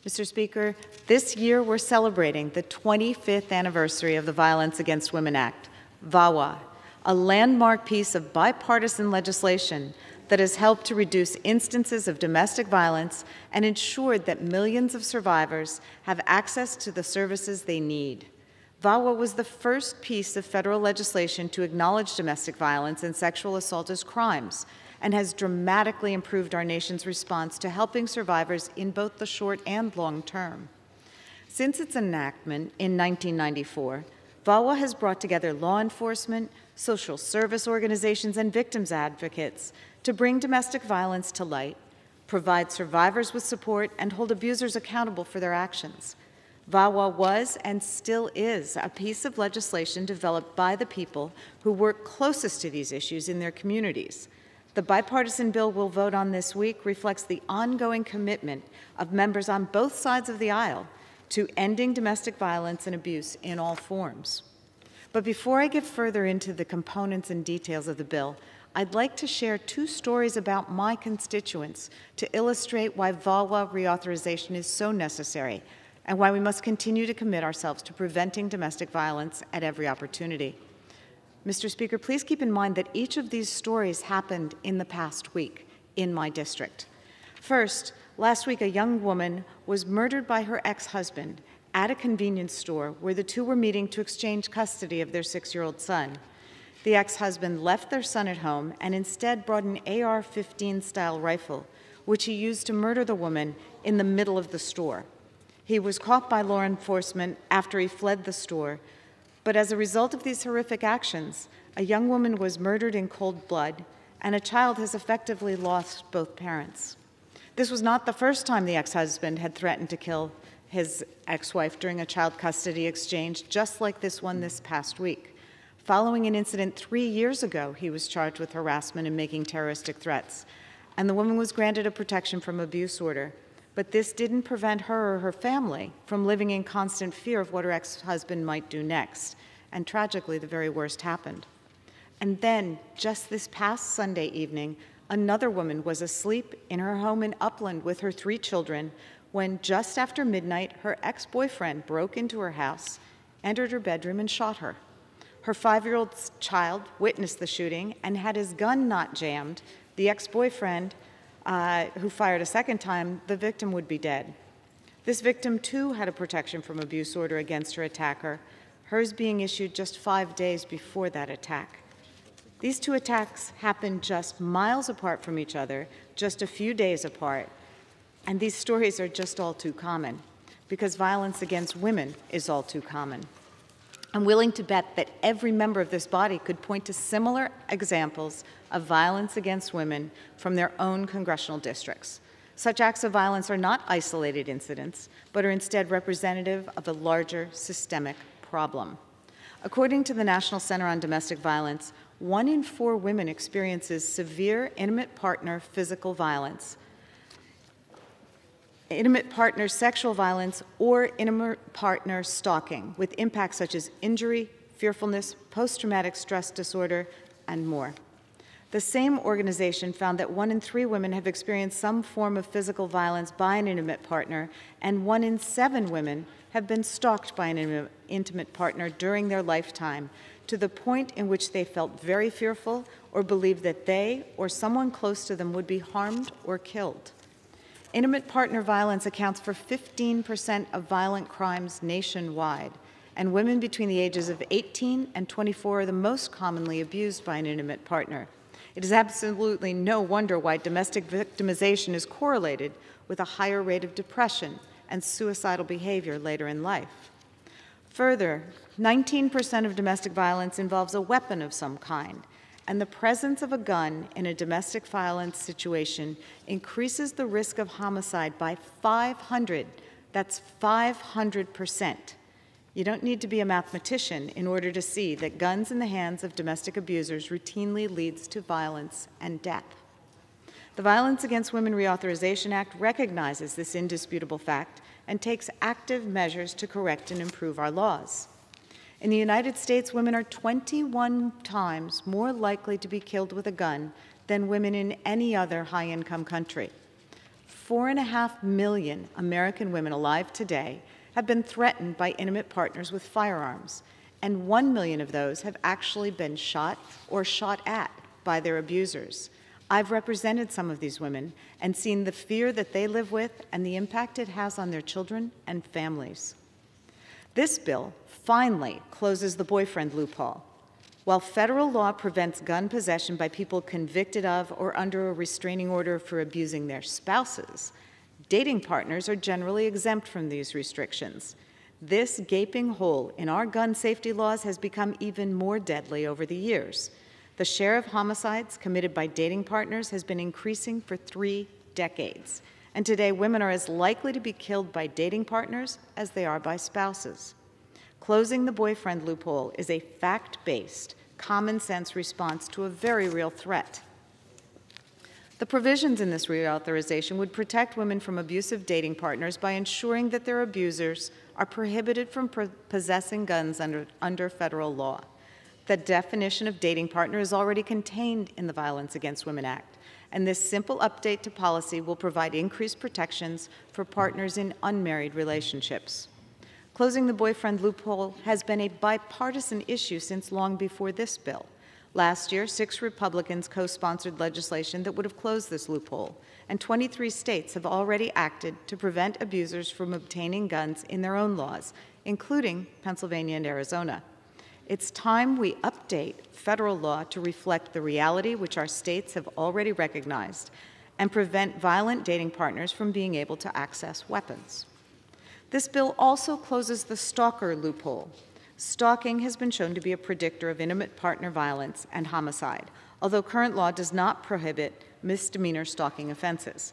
Mr. Speaker, this year we're celebrating the 25th anniversary of the Violence Against Women Act, VAWA, a landmark piece of bipartisan legislation that has helped to reduce instances of domestic violence and ensured that millions of survivors have access to the services they need. VAWA was the first piece of federal legislation to acknowledge domestic violence and sexual assault as crimes, and has dramatically improved our nation's response to helping survivors in both the short and long term. Since its enactment in 1994, VAWA has brought together law enforcement, social service organizations, and victims advocates to bring domestic violence to light, provide survivors with support, and hold abusers accountable for their actions. VAWA was and still is a piece of legislation developed by the people who work closest to these issues in their communities. The bipartisan bill we'll vote on this week reflects the ongoing commitment of members on both sides of the aisle to ending domestic violence and abuse in all forms. But before I get further into the components and details of the bill, I'd like to share two stories about my constituents to illustrate why VAWA reauthorization is so necessary and why we must continue to commit ourselves to preventing domestic violence at every opportunity. Mr. Speaker, please keep in mind that each of these stories happened in the past week in my district. First, last week a young woman was murdered by her ex-husband at a convenience store where the two were meeting to exchange custody of their 6-year-old son. The ex-husband left their son at home and instead brought an AR-15 style rifle, which he used to murder the woman in the middle of the store. He was caught by law enforcement after he fled the store, but as a result of these horrific actions, a young woman was murdered in cold blood, and a child has effectively lost both parents. This was not the first time the ex-husband had threatened to kill his ex-wife during a child custody exchange, just like this one this past week. Following an incident 3 years ago, he was charged with harassment and making terroristic threats, and the woman was granted a protection from abuse order. But this didn't prevent her or her family from living in constant fear of what her ex-husband might do next, and tragically, the very worst happened. And then, just this past Sunday evening, another woman was asleep in her home in Upland with her 3 children when, just after midnight, her ex-boyfriend broke into her house, entered her bedroom, and shot her. Her 5-year-old child witnessed the shooting, and had his gun not jammed, the ex-boyfriend, who fired a second time, the victim would be dead. This victim, too, had a protection from abuse order against her attacker, hers being issued just 5 days before that attack. These 2 attacks happened just miles apart from each other, just a few days apart, and these stories are just all too common, because violence against women is all too common. I'm willing to bet that every member of this body could point to similar examples of violence against women from their own congressional districts. Such acts of violence are not isolated incidents, but are instead representative of a larger systemic problem. According to the National Center on Domestic Violence, 1 in 4 women experiences severe intimate partner physical violence, intimate partner sexual violence, or intimate partner stalking, with impacts such as injury, fearfulness, post-traumatic stress disorder, and more. The same organization found that 1 in 3 women have experienced some form of physical violence by an intimate partner, and 1 in 7 women have been stalked by an intimate partner during their lifetime, to the point in which they felt very fearful or believed that they or someone close to them would be harmed or killed. Intimate partner violence accounts for 15% of violent crimes nationwide, and women between the ages of 18 and 24 are the most commonly abused by an intimate partner. It is absolutely no wonder why domestic victimization is correlated with a higher rate of depression and suicidal behavior later in life. Further, 19% of domestic violence involves a weapon of some kind, and the presence of a gun in a domestic violence situation increases the risk of homicide by 500. That's 500%. You don't need to be a mathematician in order to see that guns in the hands of domestic abusers routinely leads to violence and death. The Violence Against Women Reauthorization Act recognizes this indisputable fact and takes active measures to correct and improve our laws. In the United States, women are 21 times more likely to be killed with a gun than women in any other high-income country. 4.5 million American women alive today have been threatened by intimate partners with firearms, and 1 million of those have actually been shot or shot at by their abusers. I've represented some of these women and seen the fear that they live with and the impact it has on their children and families. This bill finally closes the boyfriend loophole. While federal law prevents gun possession by people convicted of or under a restraining order for abusing their spouses, dating partners are generally exempt from these restrictions. This gaping hole in our gun safety laws has become even more deadly over the years. The share of homicides committed by dating partners has been increasing for 3 decades, and today women are as likely to be killed by dating partners as they are by spouses. Closing the boyfriend loophole is a fact-based, common-sense response to a very real threat. The provisions in this reauthorization would protect women from abusive dating partners by ensuring that their abusers are prohibited from possessing guns under federal law. The definition of dating partner is already contained in the Violence Against Women Act, and this simple update to policy will provide increased protections for partners in unmarried relationships. Closing the boyfriend loophole has been a bipartisan issue since long before this bill. Last year, 6 Republicans co-sponsored legislation that would have closed this loophole, and 23 states have already acted to prevent abusers from obtaining guns in their own laws, including Pennsylvania and Arizona. It's time we update federal law to reflect the reality which our states have already recognized and prevent violent dating partners from being able to access weapons. This bill also closes the stalker loophole. Stalking has been shown to be a predictor of intimate partner violence and homicide, although current law does not prohibit misdemeanor stalking offenses.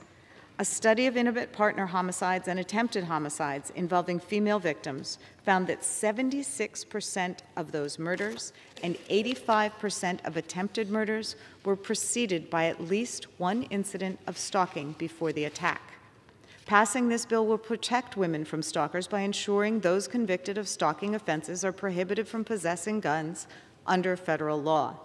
A study of intimate partner homicides and attempted homicides involving female victims found that 76% of those murders and 85% of attempted murders were preceded by at least one incident of stalking before the attack. Passing this bill will protect women from stalkers by ensuring those convicted of stalking offenses are prohibited from possessing guns under federal law.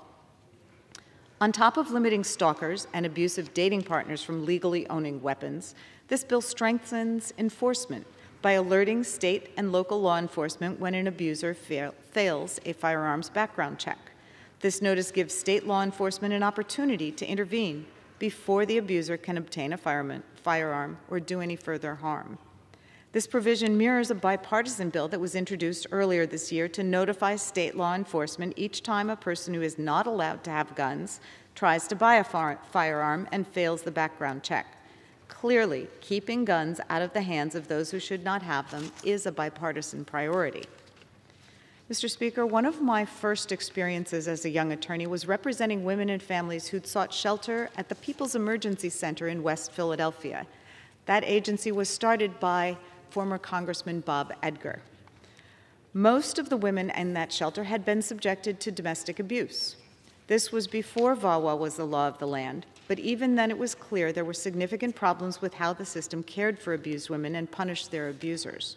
On top of limiting stalkers and abusive dating partners from legally owning weapons, this bill strengthens enforcement by alerting state and local law enforcement when an abuser fails a firearms background check. This notice gives state law enforcement an opportunity to intervene before the abuser can obtain a firearm or do any further harm. This provision mirrors a bipartisan bill that was introduced earlier this year to notify state law enforcement each time a person who is not allowed to have guns tries to buy a firearm and fails the background check. Clearly, keeping guns out of the hands of those who should not have them is a bipartisan priority. Mr. Speaker, one of my first experiences as a young attorney was representing women and families who'd sought shelter at the People's Emergency Center in West Philadelphia. That agency was started by former Congressman Bob Edgar. Most of the women in that shelter had been subjected to domestic abuse. This was before VAWA was the law of the land, but even then it was clear there were significant problems with how the system cared for abused women and punished their abusers.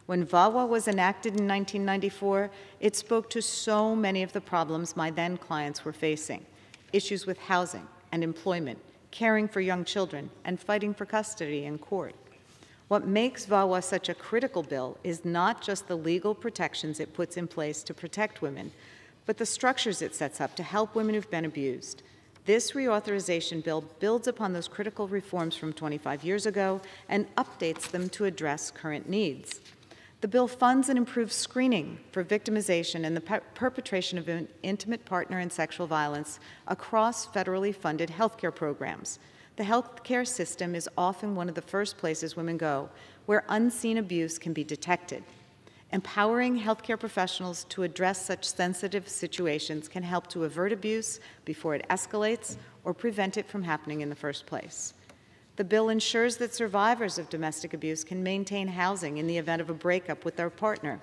When VAWA was enacted in 1994, it spoke to so many of the problems my then clients were facing: issues with housing and employment, caring for young children, and fighting for custody in court. What makes VAWA such a critical bill is not just the legal protections it puts in place to protect women, but the structures it sets up to help women who've been abused. This reauthorization bill builds upon those critical reforms from 25 years ago and updates them to address current needs. The bill funds and improves screening for victimization and the perpetration of intimate partner and sexual violence across federally funded healthcare programs. The healthcare system is often one of the first places women go where unseen abuse can be detected. Empowering healthcare professionals to address such sensitive situations can help to avert abuse before it escalates or prevent it from happening in the first place. The bill ensures that survivors of domestic abuse can maintain housing in the event of a breakup with their partner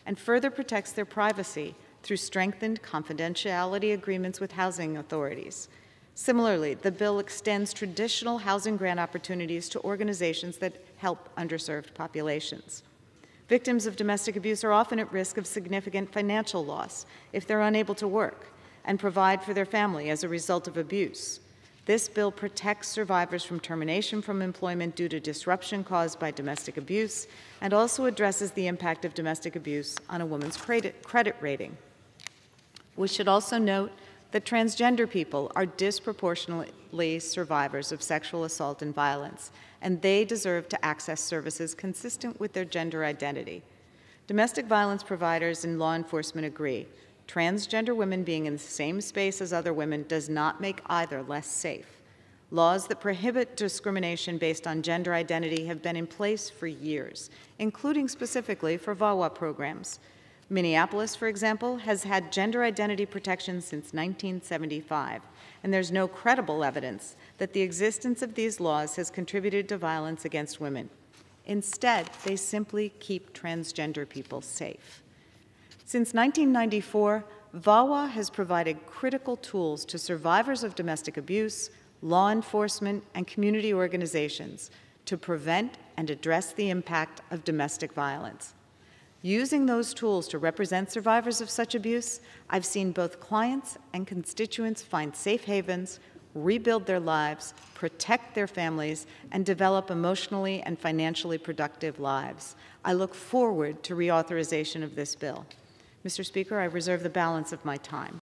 and further protects their privacy through strengthened confidentiality agreements with housing authorities. Similarly, the bill extends traditional housing grant opportunities to organizations that help underserved populations. Victims of domestic abuse are often at risk of significant financial loss if they're unable to work and provide for their family as a result of abuse. This bill protects survivors from termination from employment due to disruption caused by domestic abuse and also addresses the impact of domestic abuse on a woman's credit rating. We should also note that transgender people are disproportionately survivors of sexual assault and violence, and they deserve to access services consistent with their gender identity. Domestic violence providers and law enforcement agree. Transgender women being in the same space as other women does not make either less safe. Laws that prohibit discrimination based on gender identity have been in place for years, including specifically for VAWA programs. Minneapolis, for example, has had gender identity protection since 1975, and there's no credible evidence that the existence of these laws has contributed to violence against women. Instead, they simply keep transgender people safe. Since 1994, VAWA has provided critical tools to survivors of domestic abuse, law enforcement, and community organizations to prevent and address the impact of domestic violence. Using those tools to represent survivors of such abuse, I've seen both clients and constituents find safe havens, rebuild their lives, protect their families, and develop emotionally and financially productive lives. I look forward to reauthorization of this bill. Mr. Speaker, I reserve the balance of my time.